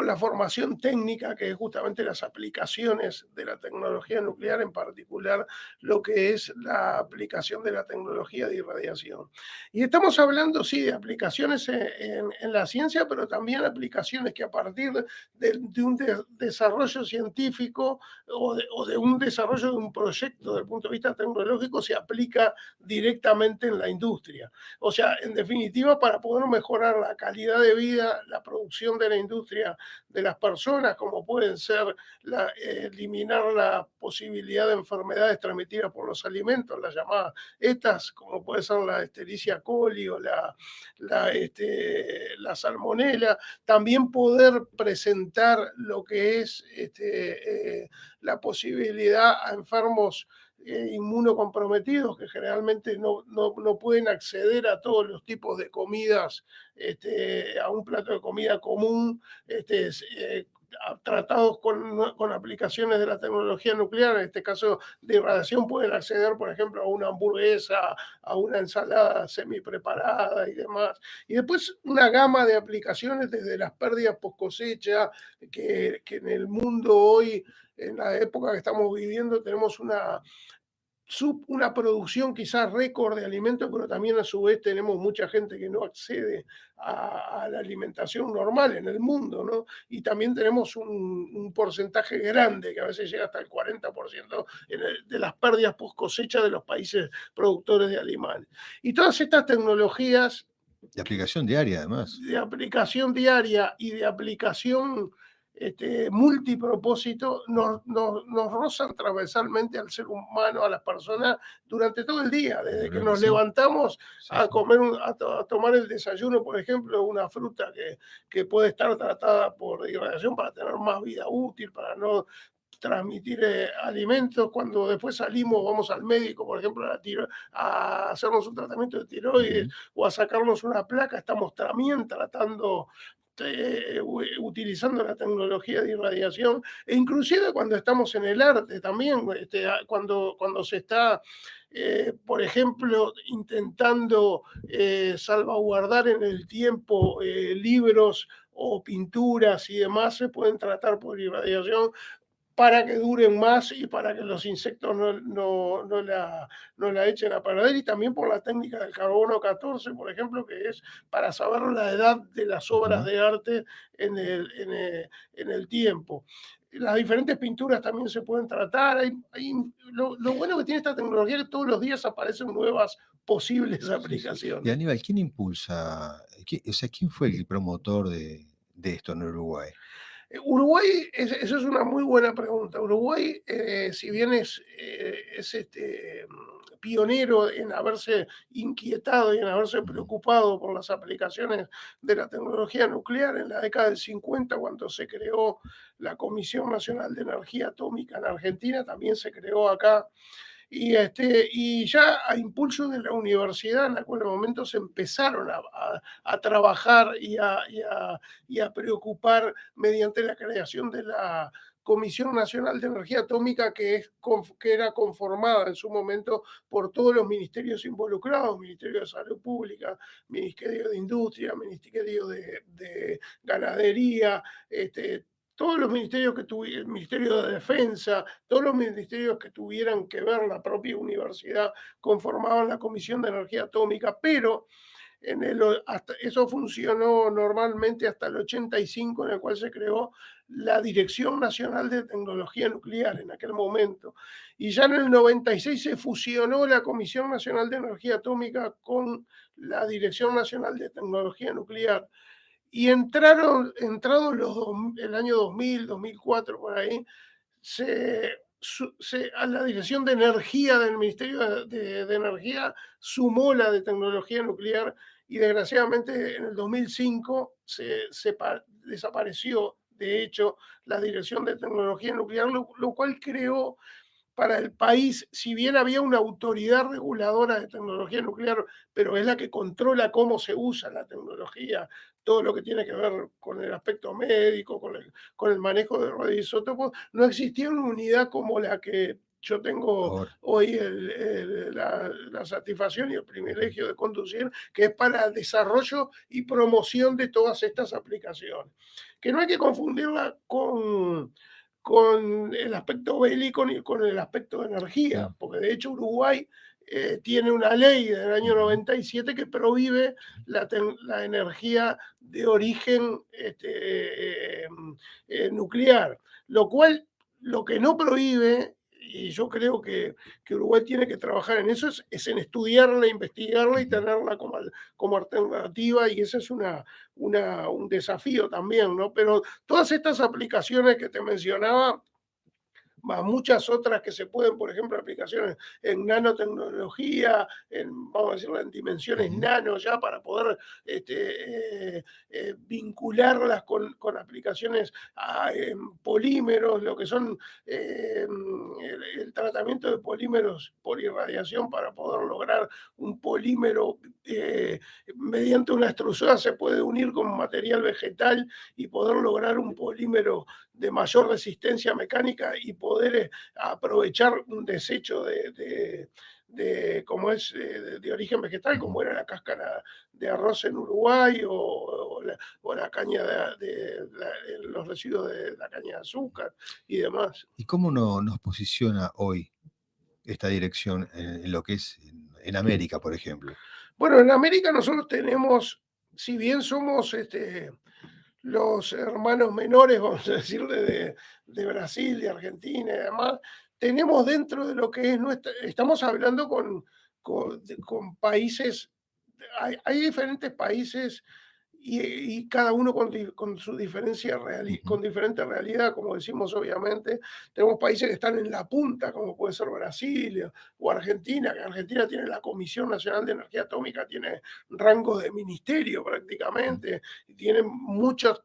la formación técnica, que es justamente las aplicaciones de la tecnología nuclear, en particular lo que es la aplicación de la tecnología de irradiación. Y estamos hablando, sí, de aplicaciones en la ciencia, pero también aplicaciones que a partir de un desarrollo científico o de un desarrollo de un proyecto desde el punto de vista tecnológico se aplica directamente en la industria. O sea, en definitiva, para poder mejorar la calidad de vida, la producción de la industria de las personas, como pueden ser eliminar la posibilidad de enfermedades transmitidas por los alimentos, las llamadas estas, como puede ser la Escherichia coli o la salmonela, también poder presentar lo que es la posibilidad a enfermos inmunocomprometidos que generalmente no pueden acceder a todos los tipos de comidas, a un plato de comida común, tratados con aplicaciones de la tecnología nuclear, en este caso de irradiación, pueden acceder, por ejemplo, a una hamburguesa, a una ensalada semi preparada y demás. Y después una gama de aplicaciones desde las pérdidas post cosecha, que en el mundo hoy, en la época que estamos viviendo, tenemos una producción quizás récord de alimentos, pero también a su vez tenemos mucha gente que no accede a la alimentación normal en el mundo, ¿no? Y también tenemos un porcentaje grande, que a veces llega hasta el 40% de las pérdidas post cosecha de los países productores de animales. Y todas estas tecnologías De aplicación diaria, además. de aplicación diaria y de aplicación multipropósito nos rozan transversalmente al ser humano, a las personas, durante todo el día, desde que nos levantamos a comer, a tomar el desayuno, por ejemplo, una fruta que puede estar tratada por irradiación para tener más vida útil, para no transmitir alimentos. Cuando después salimos, vamos al médico, por ejemplo, a hacernos un tratamiento de tiroides o a sacarnos una placa, estamos también tratando, utilizando la tecnología de irradiación, e inclusive cuando estamos en el arte también, cuando se está, por ejemplo, intentando salvaguardar en el tiempo libros o pinturas y demás, se pueden tratar por irradiación para que duren más y para que los insectos no la echen a perder, y también por la técnica del carbono 14, por ejemplo, que es para saber la edad de las obras de arte en el tiempo. Las diferentes pinturas también se pueden tratar. Lo bueno que tiene esta tecnología es que todos los días aparecen nuevas posibles aplicaciones. Y Aníbal, ¿quién impulsa, quién fue el promotor de esto en Uruguay? Uruguay, esa es una muy buena pregunta. Uruguay, si bien es pionero en haberse inquietado y en haberse preocupado por las aplicaciones de la tecnología nuclear en la década del 50, cuando se creó la Comisión Nacional de Energía Atómica en Argentina, también se creó acá. Y ya a impulso de la universidad, en aquel momento se empezaron a trabajar y a preocupar mediante la creación de la Comisión Nacional de Energía Atómica, que era conformada en su momento por todos los ministerios involucrados: Ministerio de Salud Pública, Ministerio de Industria, Ministerio de Ganadería, todos los ministerios el Ministerio de Defensa, todos los ministerios que tuvieran que ver, la propia universidad, conformaban la Comisión de Energía Atómica, pero eso funcionó normalmente hasta el 85, en el cual se creó la Dirección Nacional de Tecnología Nuclear en aquel momento. Y ya en el 96 se fusionó la Comisión Nacional de Energía Atómica con la Dirección Nacional de Tecnología Nuclear. Y entrado el año 2000, 2004, por ahí, a la Dirección de Energía del Ministerio de Energía sumó la de Tecnología Nuclear, y desgraciadamente en el 2005 desapareció, de hecho, la Dirección de Tecnología Nuclear, lo cual creó para el país, si bien había una autoridad reguladora de tecnología nuclear, pero es la que controla cómo se usa la tecnología, todo lo que tiene que ver con el aspecto médico, con el manejo de radioisótopos, no existía una unidad como la que yo tengo hoy la satisfacción y el privilegio de conducir, que es para el desarrollo y promoción de todas estas aplicaciones, que no hay que confundirla con el aspecto bélico ni con el aspecto de energía, porque de hecho Uruguay tiene una ley del año 97 que prohíbe la energía de origen nuclear, lo que no prohíbe, y yo creo que Uruguay tiene que trabajar en eso, es en estudiarla, investigarla y tenerla como alternativa, y ese es un desafío también, ¿no? Pero todas estas aplicaciones que te mencionaba, más muchas otras que se pueden, por ejemplo, aplicaciones en nanotecnología, vamos a decirlo, en dimensiones nano, ya para poder vincularlas con aplicaciones en polímeros, lo que son el tratamiento de polímeros por irradiación, para poder lograr un polímero mediante una extrusora, se puede unir con material vegetal y poder lograr un polímero de mayor resistencia mecánica y poder aprovechar un desecho como es de origen vegetal, como era la cáscara de arroz en Uruguay, o la caña los residuos de la caña de azúcar y demás. ¿Y cómo nos posiciona hoy esta dirección en lo que es en América, por ejemplo? Bueno, en América nosotros tenemos, si bien somos los hermanos menores, vamos a decir, de Brasil, de Argentina y demás, tenemos dentro de lo que es estamos hablando con países, hay diferentes países y cada uno con su con diferente realidad, como decimos obviamente. Tenemos países que están en la punta, como puede ser Brasil o Argentina, que Argentina tiene la Comisión Nacional de Energía Atómica, tiene rango de ministerio prácticamente, y tiene muchas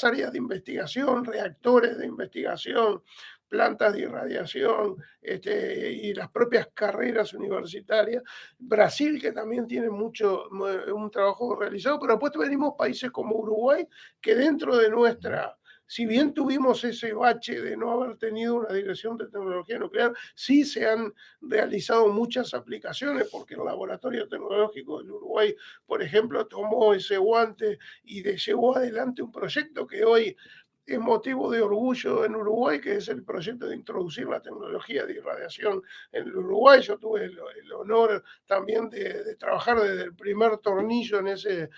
áreas de investigación, reactores de investigación, plantas de irradiación, y las propias carreras universitarias. Brasil, que también tiene un trabajo realizado, pero después venimos países como Uruguay, que dentro de nuestra, si bien tuvimos ese bache de no haber tenido una dirección de tecnología nuclear, sí se han realizado muchas aplicaciones, porque el Laboratorio Tecnológico del Uruguay, por ejemplo, tomó ese guante y llevó adelante un proyecto que hoy es motivo de orgullo en Uruguay, que es el proyecto de introducir la tecnología de irradiación en el Uruguay. Yo tuve el honor también de trabajar desde el primer tornillo en ese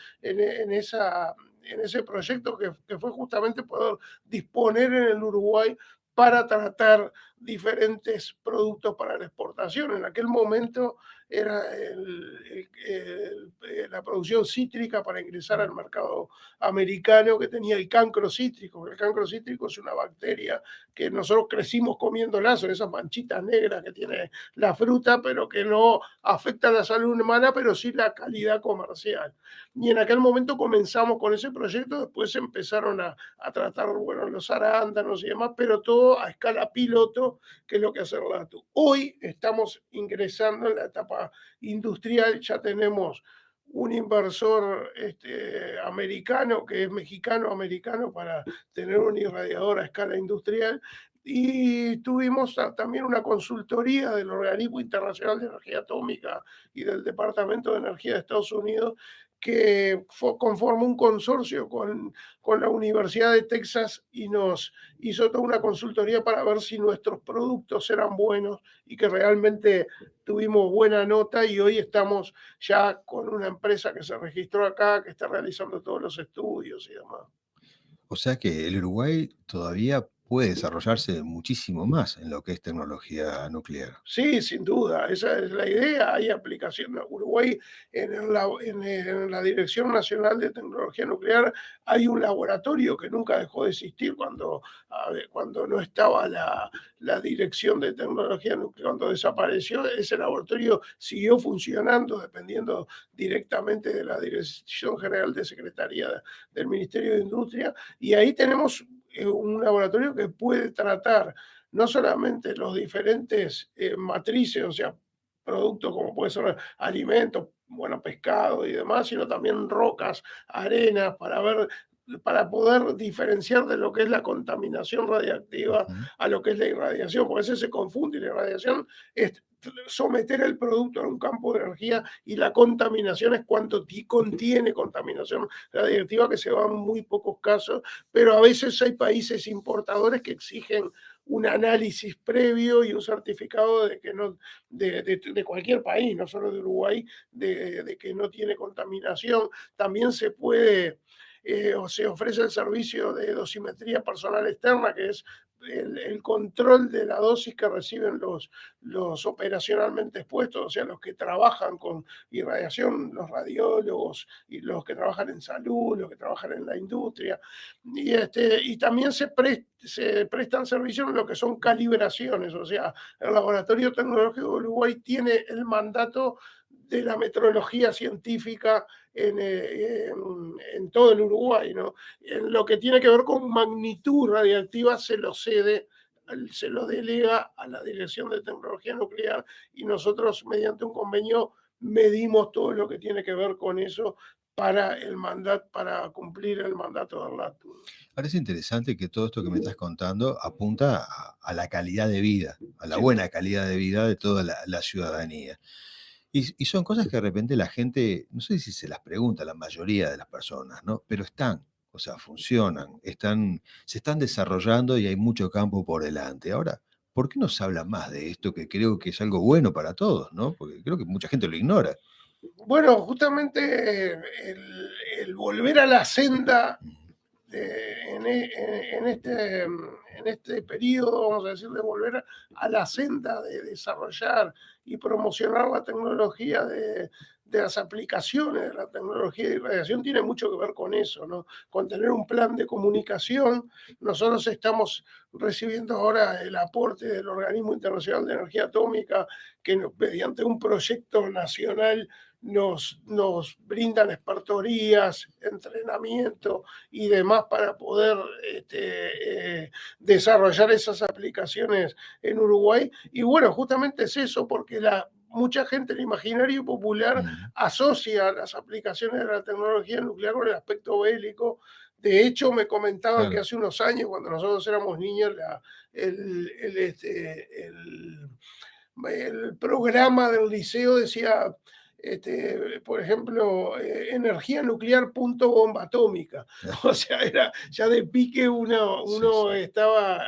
proyecto, que fue justamente poder disponer en el Uruguay para tratar diferentes productos para la exportación. En aquel momento era la producción cítrica para ingresar al mercado americano, que tenía el cancro cítrico. El cancro cítrico es una bacteria que nosotros crecimos comiéndola, son esas manchitas negras que tiene la fruta, pero que no afecta a la salud humana, pero sí la calidad comercial. Y en aquel momento comenzamos con ese proyecto, después empezaron a tratar, bueno, los arándanos y demás, pero todo a escala piloto, que es lo que hace el LATU. Hoy estamos ingresando en la etapa industrial, ya tenemos un inversor americano, que es mexicano-americano, para tener un irradiador a escala industrial, y tuvimos también una consultoría del Organismo Internacional de Energía Atómica y del Departamento de Energía de Estados Unidos, que conformó un consorcio con la Universidad de Texas y nos hizo toda una consultoría para ver si nuestros productos eran buenos y que realmente tuvimos buena nota, y hoy estamos ya con una empresa que se registró acá, que está realizando todos los estudios y demás. O sea que el Uruguay todavía puede desarrollarse muchísimo más en lo que es tecnología nuclear. Sí, sin duda, esa es la idea. Hay aplicación. Uruguay, en la Dirección Nacional de Tecnología Nuclear, hay un laboratorio que nunca dejó de existir cuando no estaba la Dirección de Tecnología Nuclear, cuando desapareció. Ese laboratorio siguió funcionando, dependiendo directamente de la Dirección General de Secretaría del Ministerio de Industria, y ahí tenemos un laboratorio que puede tratar no solamente los diferentes matrices, o sea, productos como puede ser alimentos, bueno, pescado y demás, sino también rocas, arenas, para poder diferenciar de lo que es la contaminación radiactiva a lo que es la irradiación, porque a veces se confunde, y la irradiación es someter el producto a un campo de energía, y la contaminación es cuánto contiene contaminación radiactiva, que se va en muy pocos casos, pero a veces hay países importadores que exigen un análisis previo y un certificado de que no, de cualquier país, no solo de Uruguay, de que no tiene contaminación. También se puede o se ofrece el servicio de dosimetría personal externa, que es el control de la dosis que reciben los operacionalmente expuestos, o sea, los que trabajan con irradiación, los radiólogos y los que trabajan en salud, los que trabajan en la industria. Y también se prestan servicios en lo que son calibraciones, o sea, el Laboratorio Tecnológico de Uruguay tiene el mandato de la metrología científica en todo el Uruguay, ¿no? En lo que tiene que ver con magnitud radiactiva se lo delega a la Dirección de Tecnología Nuclear, y nosotros, mediante un convenio, medimos todo lo que tiene que ver con eso para cumplir el mandato del LATU. Parece interesante que todo esto que me estás contando apunta a la calidad de vida, a la Sí. buena calidad de vida de toda la ciudadanía. Y son cosas que de repente la gente, no sé si se las pregunta la mayoría de las personas, ¿no? Pero están, o sea, funcionan, se están desarrollando y hay mucho campo por delante. Ahora, ¿por qué no se habla más de esto, que creo que es algo bueno para todos, ¿no? Porque creo que mucha gente lo ignora. Bueno, justamente el volver a la senda en este periodo, vamos a decir, de volver a la senda de desarrollar y promocionar la tecnología de las aplicaciones de la tecnología de irradiación tiene mucho que ver con eso, ¿no? Con tener un plan de comunicación. Nosotros estamos recibiendo ahora el aporte del Organismo Internacional de Energía Atómica, que mediante un proyecto nacional nos brindan expertorías, entrenamiento y demás para poder desarrollar esas aplicaciones en Uruguay. Y bueno, justamente es eso, porque mucha gente en el imaginario popular asocia las aplicaciones de la tecnología nuclear con el aspecto bélico. De hecho, me comentaban que hace unos años, cuando nosotros éramos niños, el programa del liceo decía, por ejemplo, energía nuclear punto bomba atómica. O sea, era ya de pique uno estaba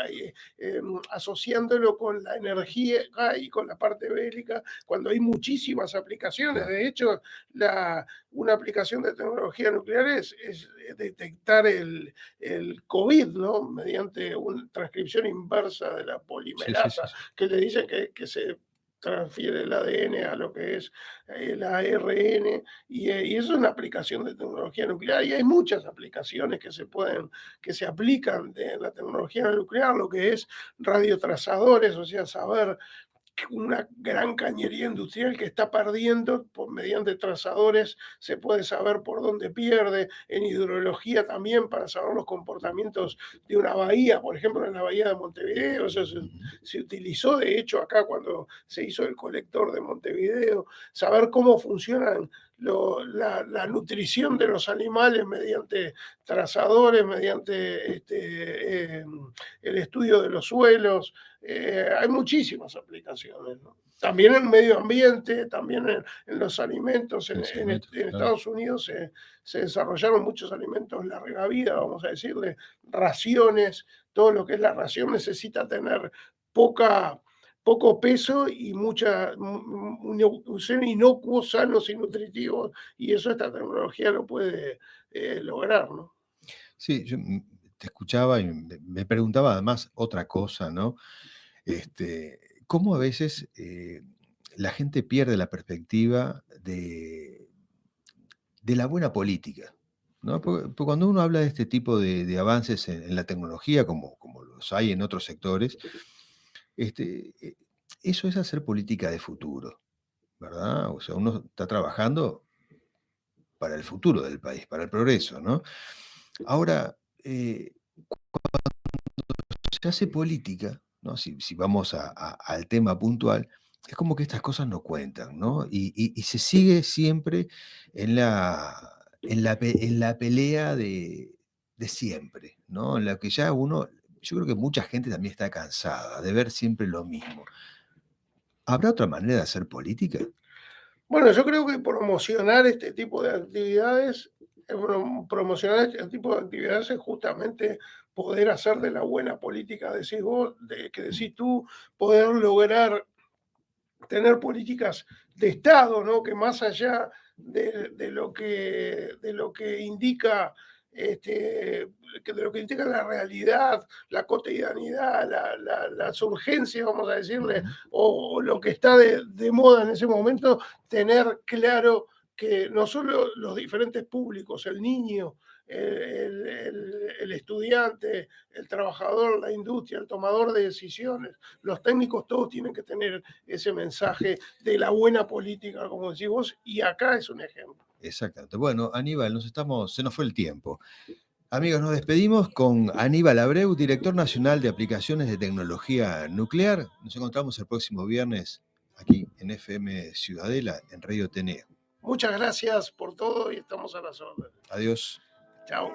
asociándolo con la energía y con la parte bélica, cuando hay muchísimas aplicaciones. De hecho, una aplicación de tecnología nuclear es detectar el COVID, ¿no? Mediante una transcripción inversa de la polimerasa, que le dicen que se transfiere el ADN a lo que es el ARN, y eso es una aplicación de tecnología nuclear, y hay muchas aplicaciones que se aplican de la tecnología nuclear, lo que es radiotrazadores, o sea, saber una gran cañería industrial que está perdiendo, mediante trazadores se puede saber por dónde pierde, en hidrología también para saber los comportamientos de una bahía, por ejemplo en la bahía de Montevideo, eso se utilizó de hecho acá cuando se hizo el colector de Montevideo, saber cómo funcionan la nutrición de los animales mediante trazadores, mediante el estudio de los suelos. Hay muchísimas aplicaciones, ¿no? También en el medio ambiente, también en los alimentos. En Estados Unidos se desarrollaron muchos alimentos larga vida, vamos a decirle, raciones. Todo lo que es la ración necesita tener poco peso y ser inocuos, sanos y nutritivos, y eso esta tecnología lo puede lograr, ¿no? Sí, yo te escuchaba y me preguntaba además otra cosa, ¿no? Cómo a veces la gente pierde la perspectiva de la buena política, ¿no? Porque cuando uno habla de este tipo de avances en la tecnología, como los hay en otros sectores, eso es hacer política de futuro, ¿verdad? O sea, uno está trabajando para el futuro del país, para el progreso, ¿no? Ahora, se hace política, ¿no? Si vamos al tema puntual, es como que estas cosas no cuentan, ¿no? Y se sigue siempre en la pelea de siempre, ¿no? En la que ya yo creo que mucha gente también está cansada de ver siempre lo mismo. ¿Habrá otra manera de hacer política? Bueno, yo creo que promocionar este tipo de actividades, es justamente poder hacer de la buena política, decís vos, que decís tú, poder lograr tener políticas de Estado, ¿no? Que más allá de lo que indica la realidad, la cotidianidad, las urgencias, vamos a decirle, o lo que está de moda en ese momento, tener claro que no solo los diferentes públicos, el niño, el estudiante, el trabajador, la industria, el tomador de decisiones, los técnicos, todos tienen que tener ese mensaje de la buena política, como decís vos, y acá es un ejemplo. Exactamente. Bueno, Aníbal, se nos fue el tiempo. Amigos, nos despedimos con Aníbal Abreu, director nacional de aplicaciones de tecnología nuclear. Nos encontramos el próximo viernes aquí en FM Ciudadela, en Radio Ateneo. Muchas gracias por todo y estamos a las órdenes. Adiós. Chao.